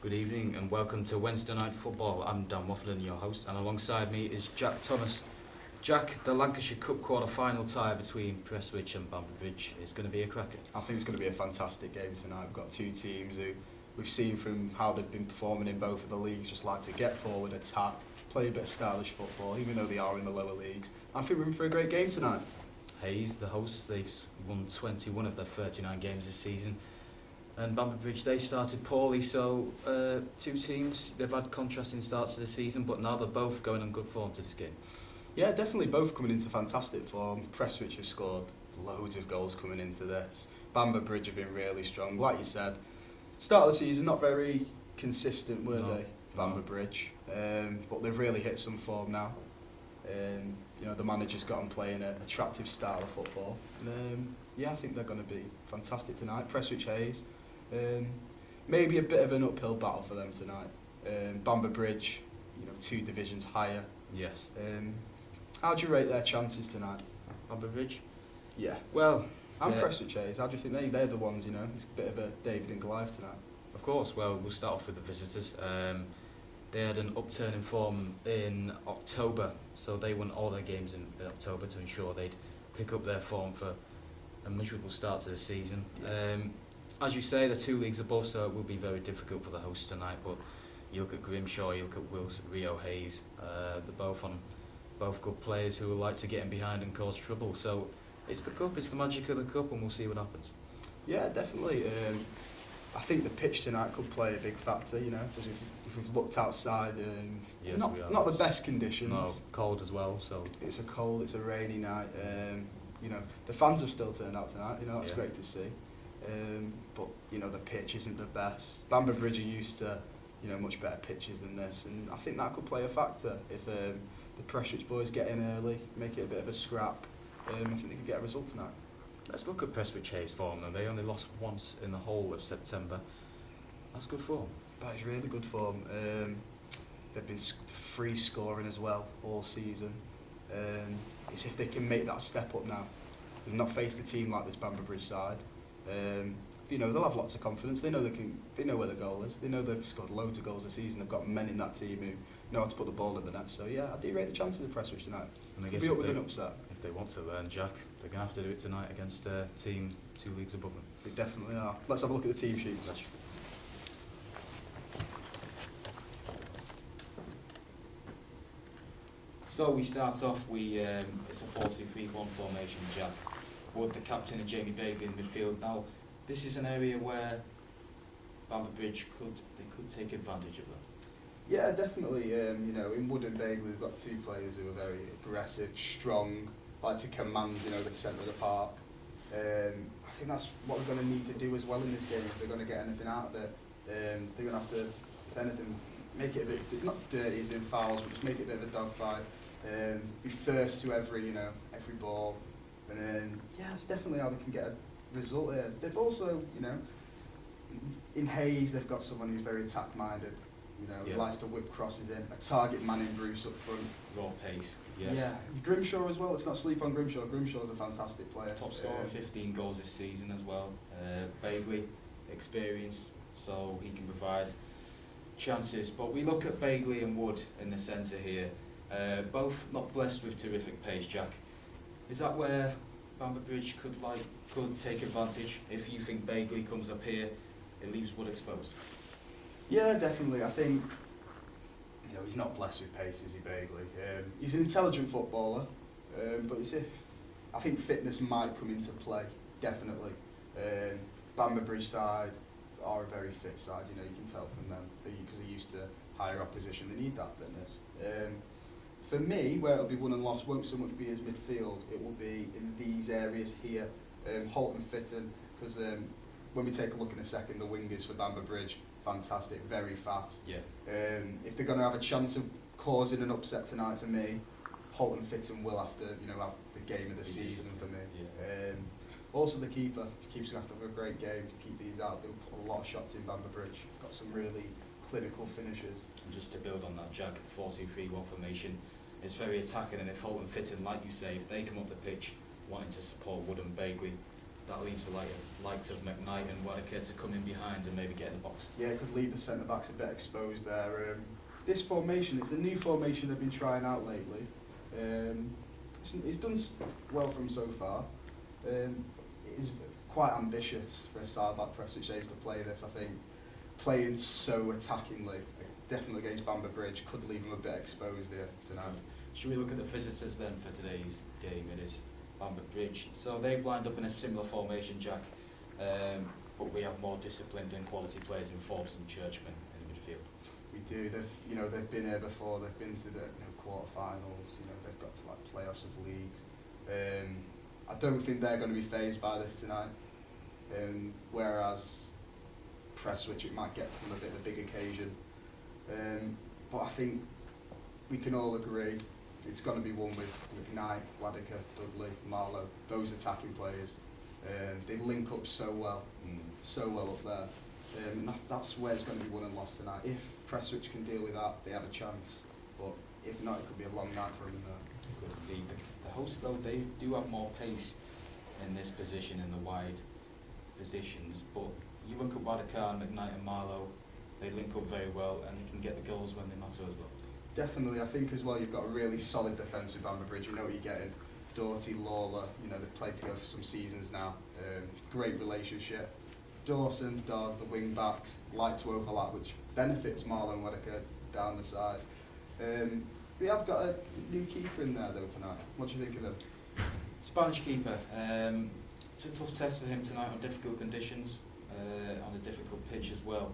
Good evening and welcome to Wednesday Night Football. I'm Dan Wafflin, your host, and alongside me is Jack Thomas. Jack, the Lancashire Cup quarter-final tie between Prestwich and Bamber is going to be a cracker. I think it's going to be a fantastic game tonight. We've got two teams who we've seen from how they've been performing in both of the leagues just like to get forward, attack, play a bit of stylish football, even though they are in the lower leagues. I think we're in for a great game tonight. Hayes, the hosts, they've won 21 of their 39 games this season. And Bamber they started poorly, so two teams, they've had contrasting starts to the season, but now they're both going on good form to this game. Yeah, definitely both coming into fantastic form. Prestwich have scored loads of goals coming into this. Bamber Bridge have been really strong. Like you said, start of the season not very consistent, were they, Bamber Bridge? But they've really hit some form now. The manager's got them playing an attractive style of football. I think they're going to be fantastic tonight. Prestwich Hayes, maybe a bit of an uphill battle for them tonight. Bamber Bridge, two divisions higher. Yes. How do you rate their chances tonight? Bamber Yeah. Well, And Prestwich Hayes, how do you think they're the ones, it's a bit of a David and Goliath tonight? of course, well, we'll start off with the visitors. They had an upturn in form in October, so they won all their games in October to ensure they'd pick up their form for a miserable start to the season. As you say, they're two leagues above, so it will be very difficult for the hosts tonight, but you look at Grimshaw, you look at Wilson, Rio Hayes, they're both good players who will like to get in behind and cause trouble. So it's the cup, it's the magic of the cup, and we'll see what happens. Yeah, definitely. I think the pitch tonight could play a big factor, because if we've looked outside, Yes, we are. not the best conditions. No, cold as well, so... It's a rainy night. The fans have still turned out tonight, that's great to see. But the pitch isn't the best. Bamber Bridge are used to, much better pitches than this, and I think that could play a factor if the Prestwich boys get in early, make it a bit of a scrap. I think they could get a result tonight. Let's look at Prestwich Hayes' form though. They only lost once in the whole of September. That's good form. That is really good form. They've been free scoring as well all season. It's if they can make that step up now. They've not faced a team like this Bamber Bridge side. They'll have lots of confidence. They know they know where the goal is. They know they've scored loads of goals this season. They've got men in that team who know how to put the ball in the net. So yeah, I do rate the chances of Prestwich tonight. And I Could guess be up with an upset. if they want to learn, Jack, they're going to have to do it tonight against a team 2 leagues above them. They definitely are. Let's have a look at the team sheets. So we start off, it's a 4-2-3-1 formation, Jack. Wood, the captain, and Jamie Bagley in midfield. Now, this is an area where Bamber Bridge could take advantage of that. Yeah, definitely. In Wood and Bagley, we've got two players who are very aggressive, strong, like to command, the centre of the park. I think that's what they're going to need to do as well in this game if they're going to get anything out of it. They're going to have to, if anything, make it a bit, not dirty as in fouls, but just make it a bit of a dogfight. Be first to every ball. And then, that's definitely how they can get a result here. They've also, in Hayes, they've got someone who's very attack-minded. Likes to whip crosses in. A target man in Bruce up front. Raw pace, yes. Yeah, Grimshaw as well. Let's not sleep on Grimshaw. Grimshaw's a fantastic player. Top scorer, 15 goals this season as well. Bagley, experienced, so he can provide chances. But we look at Bagley and Wood in the centre here. Both not blessed with terrific pace, Jack. Is that where Bamber Bridge could take advantage? If you think Bagley comes up here, it leaves Wood exposed. Yeah, definitely. I think he's not blessed with pace, is he, Bagley? He's an intelligent footballer, but I think fitness might come into play. Definitely. Bamber Bridge side are a very fit side. You can tell from them because they're used to higher opposition. They need that fitness. For me, where it'll be won and lost won't so much be his midfield. It will be in these areas here, Holt and Fitton, because when we take a look in a second, the wingers for Bamber Bridge, fantastic, very fast. Yeah. If they're going to have a chance of causing an upset tonight for me, Holt and Fitton will have to, have the game of the season for me. Yeah. Also the keeper. The keeper's going to have to have a great game to keep these out. They'll put a lot of shots in Bamber Bridge. Got some really clinical finishers. And just to build on that, Jack, 4-2-3-1 formation is very attacking, and if Holt and Fitton, like you say, if they come up the pitch wanting to support Wood and Bagley, that leaves the likes of McKnight and Wadaka to come in behind and maybe get in the box. Yeah, it could leave the centre backs a bit exposed there. This formation, it's a new formation they've been trying out lately. It's done well from so far. It is quite ambitious for a side like Prestwich Hayes to play this. I think playing so attackingly, definitely against Bamber Bridge, could leave them a bit exposed here tonight. Should we look at the visitors then for today's game? It is Bamber Bridge. So they've lined up in a similar formation, Jack, but we have more disciplined and quality players in Forbes and Churchman in the midfield. We do. They've been here before. They've been to the quarterfinals. They've got to playoffs of leagues. I don't think they're going to be fazed by this tonight. Whereas Prestwich, it might get to them a bit of a big occasion. But I think we can all agree it's going to be won with McKnight, Wadaka, Dudley, Marlowe, those attacking players. They link up so well up there. And that's where it's going to be won and lost tonight. If Prestwich can deal with that, they have a chance. But if not, it could be a long night for them there. Good indeed. The hosts, though, they do have more pace in this position, in the wide positions. But you look at Wadaka, McKnight and Marlowe, they link up very well and they can get the goals when they matter as well. Definitely. I think as well you've got a really solid defence with Bamber Bridge. You know what you're getting. Doughty, Lawler, they've played together for some seasons now. Great relationship. Dawson, Dodd, the wing backs like to overlap, which benefits Marlowe and Wadaka down the side. They have got a new keeper in there though tonight. What do you think of him? Spanish keeper. It's a tough test for him tonight on difficult conditions, on a difficult pitch as well.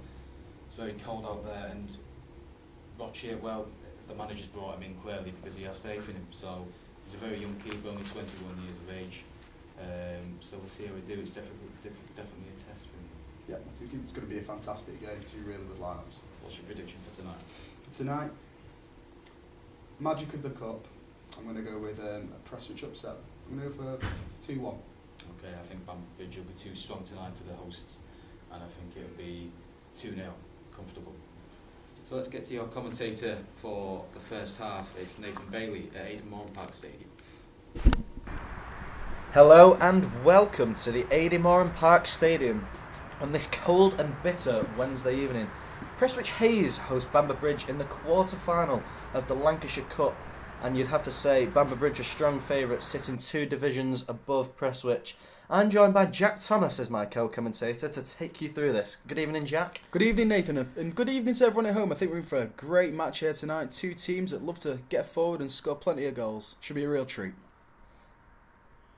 It's very cold out there, and Roche, well, the manager's brought him in clearly because he has faith in him. So he's a very young keeper, only 21 years of age. So we'll see how we do. It's definitely a test for him. Yeah, I think it's going to be a fantastic game. Two really good lineups. What's your prediction for tonight? For tonight, magic of the cup. I'm going to go with a Prestwich upset. I'm going to go for 2-1. Okay, I think Bamber Bridge will be too strong tonight for the hosts, and I think it'll be 2-0, comfortable. So let's get to your commentator for the first half. It's Nathan Bailey at Aidan Moran Park Stadium. Hello and welcome to the Aidan Moran Park Stadium on this cold and bitter Wednesday evening. Prestwich Hayes host Bamber Bridge in the quarter-final of the Lancashire Cup, and you'd have to say Bamber Bridge a strong favourite, sitting 2 divisions above Prestwich. I'm joined by Jack Thomas as my co-commentator to take you through this. Good evening, Jack. Good evening, Nathan, and good evening to everyone at home. I think we're in for a great match here tonight. 2 teams that love to get forward and score plenty of goals. Should be a real treat.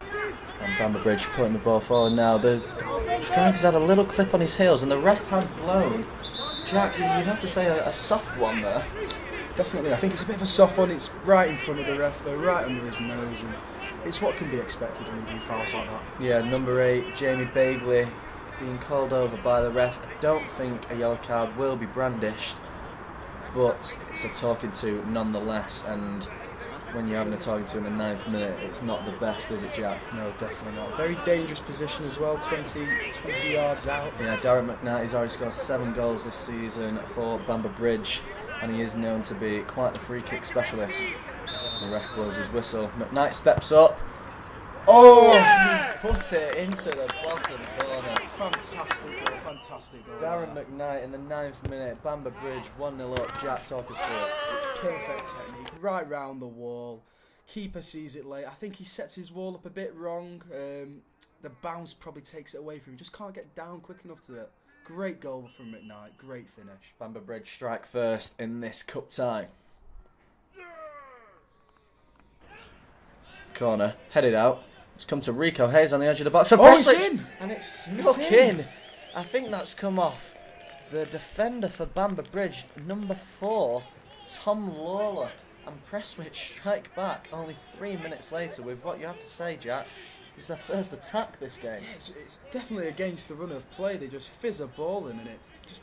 And Bamber Bridge putting the ball forward now. The striker's had a little clip on his heels and the ref has blown. Jack, you'd have to say a soft one there. Definitely, I think it's a bit of a soft one. It's right in front of the ref, though, right under his nose, and it's what can be expected when you do fouls like that. Yeah, number 8, Jamie Bagley, being called over by the ref. I don't think a yellow card will be brandished, but it's a talking to nonetheless, and when you're having a talking to in the 9th minute, it's not the best, is it, Jack? No, definitely not. Very dangerous position as well, 20 yards out. Yeah, Darren McKnight has already scored 7 goals this season for Bamber Bridge, and he is known to be quite the free kick specialist. The ref blows his whistle. McKnight steps up. Oh! He's put it into the bottom corner. Fantastic goal. Darren McKnight in the 9th minute. Bamber Bridge 1-0 up. Jack, talk us through it. It's perfect technique, right round the wall. Keeper sees it late. I think he sets his wall up a bit wrong. The bounce probably takes it away from him. Just can't get down quick enough to it. Great goal from McKnight. Great finish. Bamber Bridge strike first in this cup tie. Corner, headed out. It's come to Rico Hayes on the edge of the box. Oh, it's in! And it's snuck in. I think that's come off the defender for Bamber Bridge, number 4, Tom Lawler. And Prestwich strike back only 3 minutes later with what you have to say, Jack. It's their first attack this game. Yeah, it's definitely against the run of play. They just fizz a ball in and it just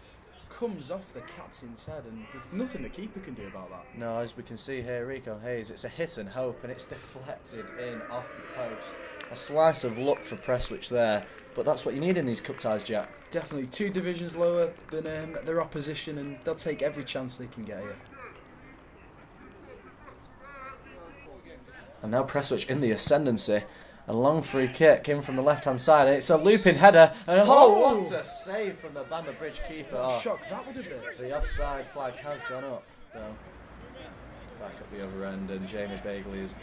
comes off the captain's head, and there's nothing the keeper can do about that. No, as we can see here, Rico Hayes, it's a hit and hope, and it's deflected in off the post. A slice of luck for Prestwich there, but that's what you need in these cup ties, Jack. Definitely 2 divisions lower than their opposition, and they'll take every chance they can get here. And now Prestwich in the ascendancy. A long free kick in from the left-hand side, and it's a looping header. And Oh! what a save from the Bamber Bridge keeper. What a Oh, shock that would have been. the offside flag has gone up. So back at the other end, and Jamie Bagley's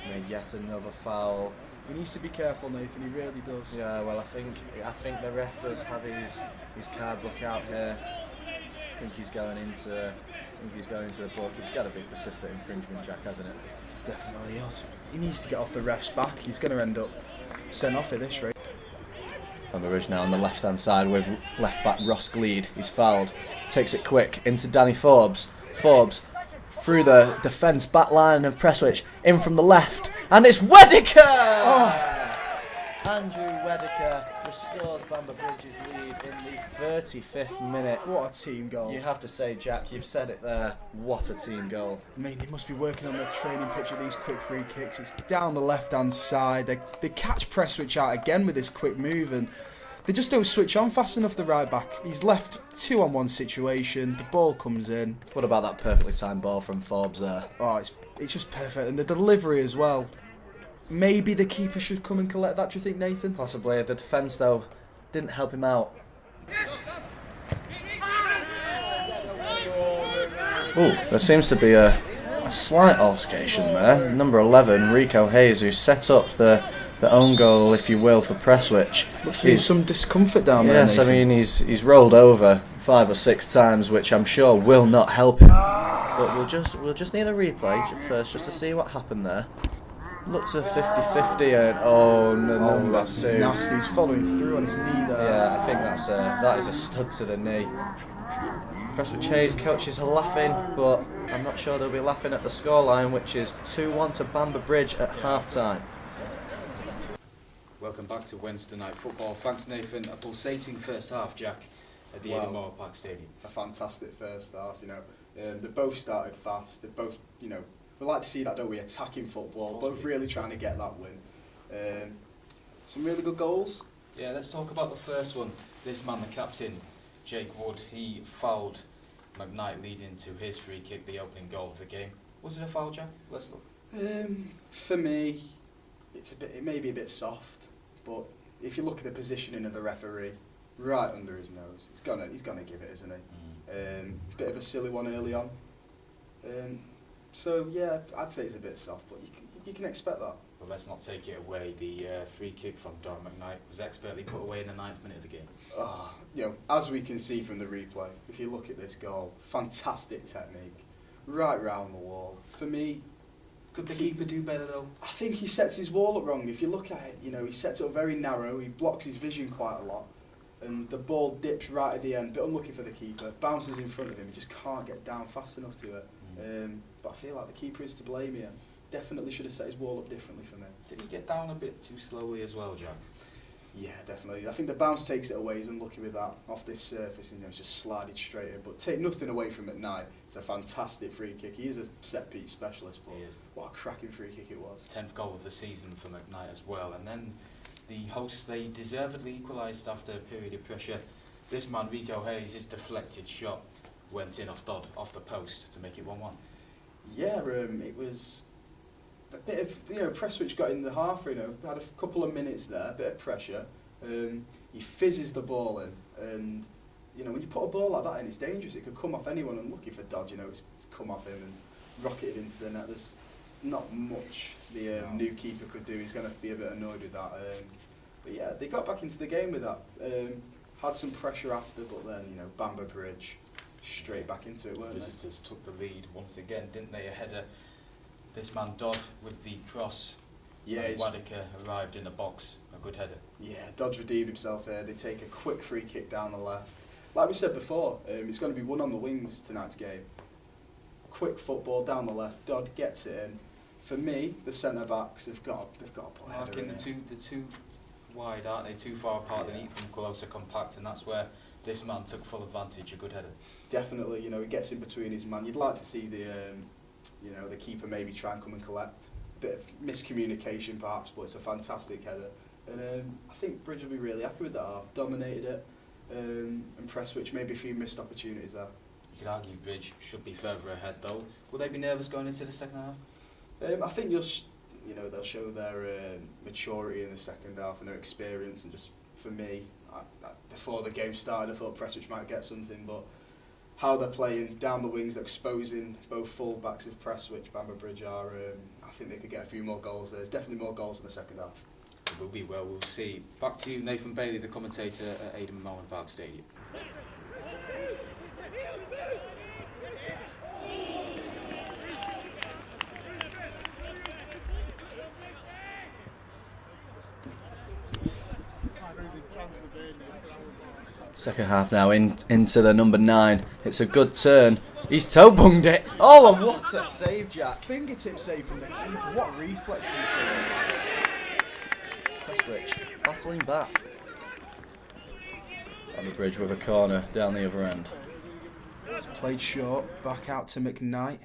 made yet another foul. He needs to be careful, Nathan. He really does. Yeah, well, I think the ref does have his card book out here. I think he's going into the book. It's got to be persistent infringement, Jack, hasn't it? Definitely is. He needs to get off the ref's back. He's going to end up sent off at this rate. Bamber Bridge now on the left-hand side with left back Ross Gleed. He's fouled. Takes it quick into Danny Forbes. Forbes through the defence back line of Prestwich. In from the left. And it's Whittaker! Oh. Andrew Whittaker restores Bamber Bridge's lead in the 35th minute. What a team goal. You have to say, Jack, you've said it there. What a team goal. I mean, they must be working on their training pitch with these quick free kicks. It's down the left-hand side. They catch Prestwich out again with this quick move, and they just don't switch on fast enough, the right back. He's left 2-on-1 situation. The ball comes in. What about that perfectly timed ball from Forbes there? Oh, it's just perfect. And the delivery as well. Maybe the keeper should come and collect that, do you think, Nathan? Possibly. The defence, though, didn't help him out. Ooh, there seems to be a slight altercation there. Number 11, Rico Hayes, who set up the own goal, if you will, for Prestwich. Looks like there's some discomfort down there, Yes, Nathan. I mean, he's rolled over 5 or 6 times, which I'm sure will not help him. But we'll just need a replay first, just to see what happened there. Looked a 50-50 and no, that's nasty. He's following through on his knee there. Yeah, I think that is a stud to the knee. Prestwich Hayes coaches are laughing, but I'm not sure they'll be laughing at the scoreline, which is 2-1 to Bamber Bridge at half-time. Welcome back to Wednesday Night Football. Thanks, Nathan. A pulsating first half, Jack, at the Eden Moore Park Stadium. A fantastic first half, they both started fast. They both, we like to see that, don't we? Attacking football, both really trying to get that win. Some really good goals. Yeah, let's talk about the first one. This man, the captain, Jake Wood, he fouled McKnight, leading to his free kick, the opening goal of the game. Was it a foul, Jack? Let's look. For me, it may be a bit soft, but if you look at the positioning of the referee, right under his nose, he's gonna give it, isn't he? Bit of a silly one early on. So yeah, I'd say it's a bit soft, but you can expect that. But let's not take it away. The free kick from Don McKnight was expertly put away in the 9th minute of the game. As we can see from the replay, if you look at this goal, fantastic technique, right round the wall. For me, could the keeper do better though? I think he sets his wall up wrong. If you look at it, he sets it up very narrow. He blocks his vision quite a lot, and the ball dips right at the end. Bit unlucky for the keeper. Bounces in front of him. He just can't get down fast enough to it. But I feel like the keeper is to blame here. Definitely should have set his wall up differently for me. Did he get down a bit too slowly as well, Jack? Yeah, definitely. I think the bounce takes it away. He's unlucky with that. Off this surface, it's just slided straight in. But take nothing away from McKnight. It's a fantastic free kick. He is a set-piece specialist, but He is. what a cracking free kick it was. 10th goal of the season for McKnight as well. And then the hosts, they deservedly equalised after a period of pressure. This man, Rico Hayes, his deflected shot went in off Dodd, off the post to make it 1-1. Yeah, it was a bit of, Prestwich got in the half, had a couple of minutes there, a bit of pressure. He fizzes the ball in, and, when you put a ball like that in, it's dangerous. It could come off anyone, and lucky for Dodd, it's come off him and rocketed into the net. There's not much the new keeper could do. He's going to be a bit annoyed with that. But yeah, they got back into the game with that. Had some pressure after, but then, Bamber Bridge, straight back into it, weren't they? Visitors took the lead once again, didn't they? A header. This man Dodd with the cross. Yeah, Whittaker arrived in the box. A good header. Yeah, Dodd's redeemed himself here. They take a quick free kick down the left. Like we said before, it's going to be one on the wings tonight's game. Quick football down the left. Dodd gets it in. For me, the centre backs they've got to put a header in the two wide, aren't they? Too far apart. They need to come closer, compact, and that's where this man took full advantage. A good header. Definitely, he gets in between his man. You'd like to see the keeper maybe try and come and collect. Bit of miscommunication perhaps, but it's a fantastic header. And I think Bridge will be really happy with that half. Dominated it, and Prestwich maybe a few missed opportunities there. You could argue Bridge should be further ahead though. Will they be nervous going into the second half? I think you know, they'll show their maturity in the second half and their experience. And just for me, before the game started, I thought Prestwich might get something, but how they're playing down the wings, they're exposing both full backs of Prestwich, Bamber Bridge are. I think they could get a few more goals. There's definitely more goals in the second half. It will be, well, we'll see. Back to Nathan Bailey, the commentator at Aidan Moran Park Stadium. Second half now, into the number 9. It's a good turn. He's toe bunged it. Oh, and what a save, Jack. Fingertip save from the keeper. What reflexes! Prestwich battling back. Bamber Bridge with a corner down the other end. It's played short, back out to McKnight.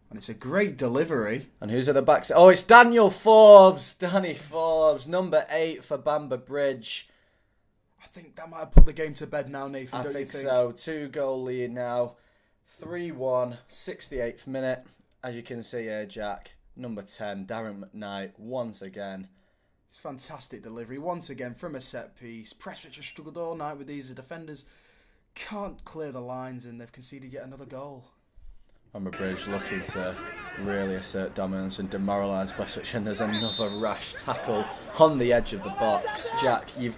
And it's a great delivery. And who's at the back? Oh, it's Daniel Forbes. Danny Forbes, number 8 for Bamber Bridge. I think that might have put the game to bed now, Nathan, I don't think you think? so. 2-goal lead now. 3-1, 68th minute. As you can see here, Jack, number 10, Darren McKnight, once again. It's fantastic delivery, once again, from a set piece. Prestwich have struggled all night with these. The defenders can't clear the lines, and they've conceded yet another goal. Bamber Bridge looking to really assert dominance and demoralise Prestwich, and there's another rash tackle on the edge of the box. Jack, you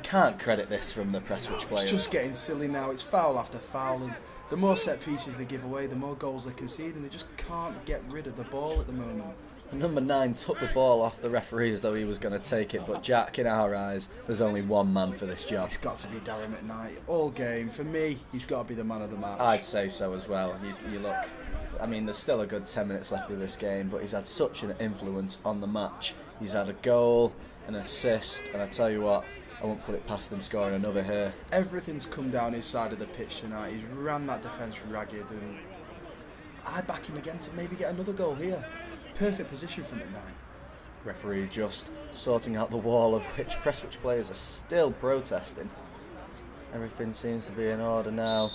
can't credit this from the Prestwich players. It's just getting silly now. It's foul after foul, and the more set pieces they give away, the more goals they concede, and they just can't get rid of the ball at the moment. The number 9 took the ball off the referee as though he was going to take it, but Jack, in our eyes, there's only one man for this job. It's got to be Darren McKnight. All game, for me, he's got to be the man of the match. I'd say so as well. You look, I mean, there's still a good 10 minutes left of this game, but he's had such an influence on the match. He's had a goal, an assist, and I tell you what, I won't put it past him scoring another here. Everything's come down his side of the pitch tonight. He's ran that defence ragged, and I back him again to maybe get another goal here. Perfect position for McKnight. Referee just sorting out the wall, of which Prestwich players are still protesting. Everything seems to be in order now.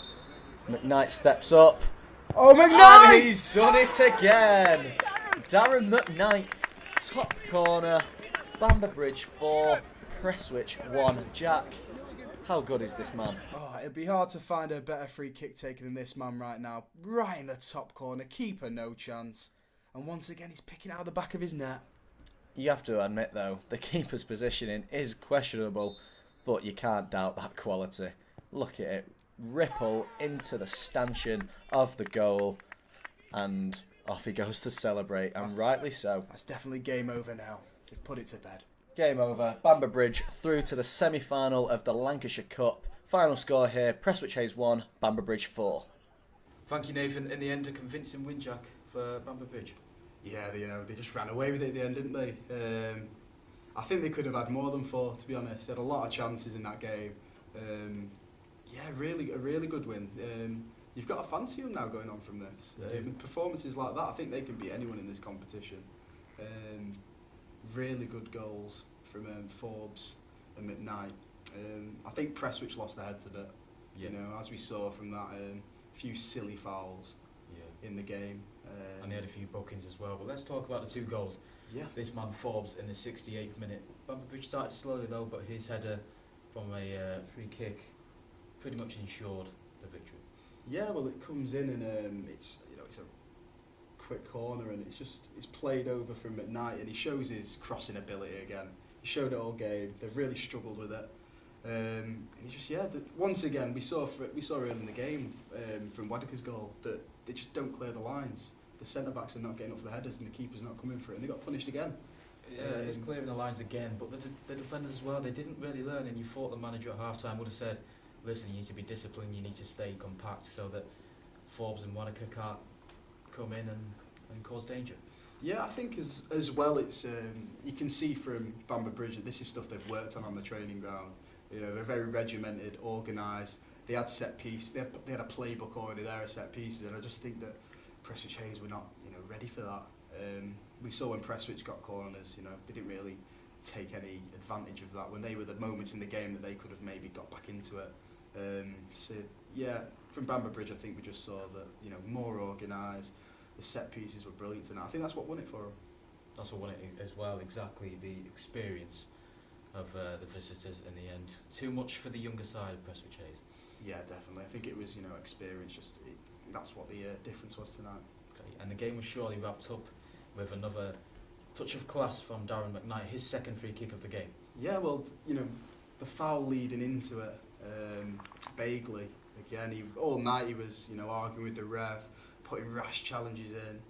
McKnight steps up. Oh, McKnight! And he's done it again. Darren McKnight, top corner. Bamber Bridge 4, Prestwich 1. Jack, how good is this man? Oh, it'd be hard to find a better free kick taker than this man right now. Right in the top corner. Keeper, no chance. And once again, he's picking out of the back of his net. You have to admit, though, the keeper's positioning is questionable, but you can't doubt that quality. Look at it. Ripple into the stanchion of the goal, and off he goes to celebrate, and rightly so. That's definitely game over now. They've put it to bed. Game over. Bamber Bridge through to the semi-final of the Lancashire Cup. Final score here, Prestwich Hayes 1, Bamber Bridge 4. Thank you, Nathan. In the end, a convincing win, Jack, for Bamber Bridge. Yeah, they just ran away with it at the end, didn't they? I think they could have had more than 4, to be honest. They had a lot of chances in that game. A really good win. You've got to fancy them now going on from this. Performances like that, I think they can beat anyone in this competition. Really good goals from Forbes and McKnight. I think Prestwich lost their heads a bit. Yeah. You know, as we saw from that few silly fouls in the game. And they had a few bookings as well. But let's talk about the 2 goals. Yeah. This man Forbes in the 68th minute. Bamber Bridge started slowly though, but his header from a free kick pretty much ensured the victory. Yeah, well, it comes in and it's a quick corner and it's played over from McKnight and he shows his crossing ability again. He showed it all game. They've really struggled with it. And he just once again we saw early in the game from Wadika's goal that they just don't clear the lines. The centre backs are not getting up for the headers and the keeper's not coming for it and they got punished again. Yeah, it's clearing the lines again, but the defenders as well, they didn't really learn, and you thought the manager at half-time would have said, listen, you need to be disciplined, you need to stay compact so that Forbes and Wadika can't come in and cause danger. Yeah, I think as well it's you can see from Bamber Bridge that this is stuff they've worked on the training ground. You know, they're very regimented, organised. They had set piece. They had a playbook already there of set pieces, and I just think that Prestwich Hayes were not, ready for that. We saw when Prestwich got corners, they didn't really take any advantage of that when they were the moments in the game that they could have maybe got back into it. So yeah, from Bamber Bridge, I think we just saw that more organised. The set pieces were brilliant tonight. I think that's what won it for them. That's what won it as well. Exactly, the experience of the visitors in the end. Too much for the younger side of Prestwich Hayes. Yeah, definitely. I think it was, experience. That's what the difference was tonight. Okay. And the game was surely wrapped up with another touch of class from Darren McKnight, his second free kick of the game. Yeah, well, the foul leading into it, Bagley, again, all night he was, arguing with the ref, putting rash challenges in,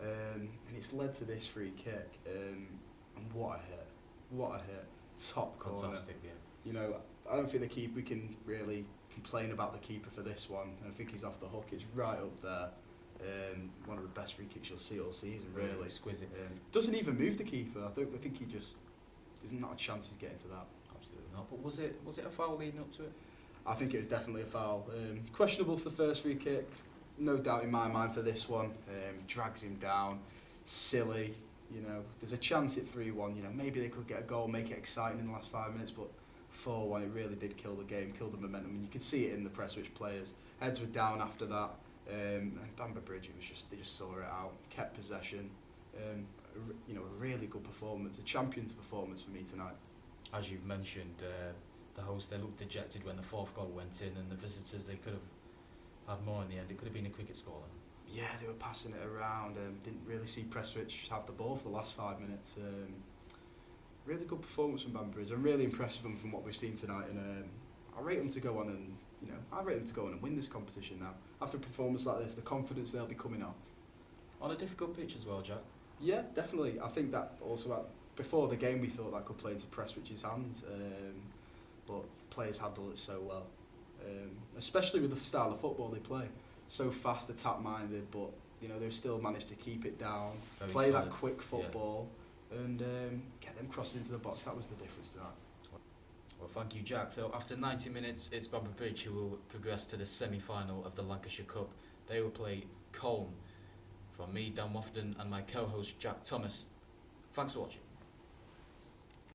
and it's led to this free kick, and what a hit, top corner. Fantastic, yeah. I don't think we can really complain about the keeper for this one. I think he's off the hook, it's right up there. One of the best free kicks you'll see all season, really. Exquisite. Doesn't even move the keeper. I think he just, there's not a chance he's getting to that. Absolutely not. But was it a foul leading up to it? I think it was definitely a foul. Questionable for the first free kick, no doubt in my mind for this one. Drags him down, silly. There's a chance at 3-1. Maybe they could get a goal, make it exciting in the last 5 minutes, but 4-1, it really did kill the game, kill the momentum. And you could see it in the Prestwich players. Heads were down after that. And Bamber Bridge, they just saw it out, kept possession. A really good performance, a champion's performance for me tonight. As you've mentioned, the hosts, they looked dejected when the fourth goal went in, and the visitors, they could have had more in the end. It could have been a cricket scoreline. Yeah, they were passing it around. Didn't really see Prestwich have the ball for the last 5 minutes. Really good performance from Bamber Bridge. I'm really impressed with them from what we've seen tonight, and I rate them to go on and win this competition now. After a performance like this, the confidence they'll be coming off. On a difficult pitch as well, Jack. Yeah, definitely. I think that also before the game we thought that could play into Prestwich's hands, but the players handled it so well, especially with the style of football they play. So fast, attack-minded, but they've still managed to keep it down, Very play solid. that quick football, and get them crossed into the box. That was the difference tonight. Well, thank you, Jack. So after 90 minutes, it's Bamber Bridge who will progress to the semi-final of the Lancashire Cup. They will play Colne. From me, Dan Wafton, and my co-host, Jack Thomas. Thanks for watching.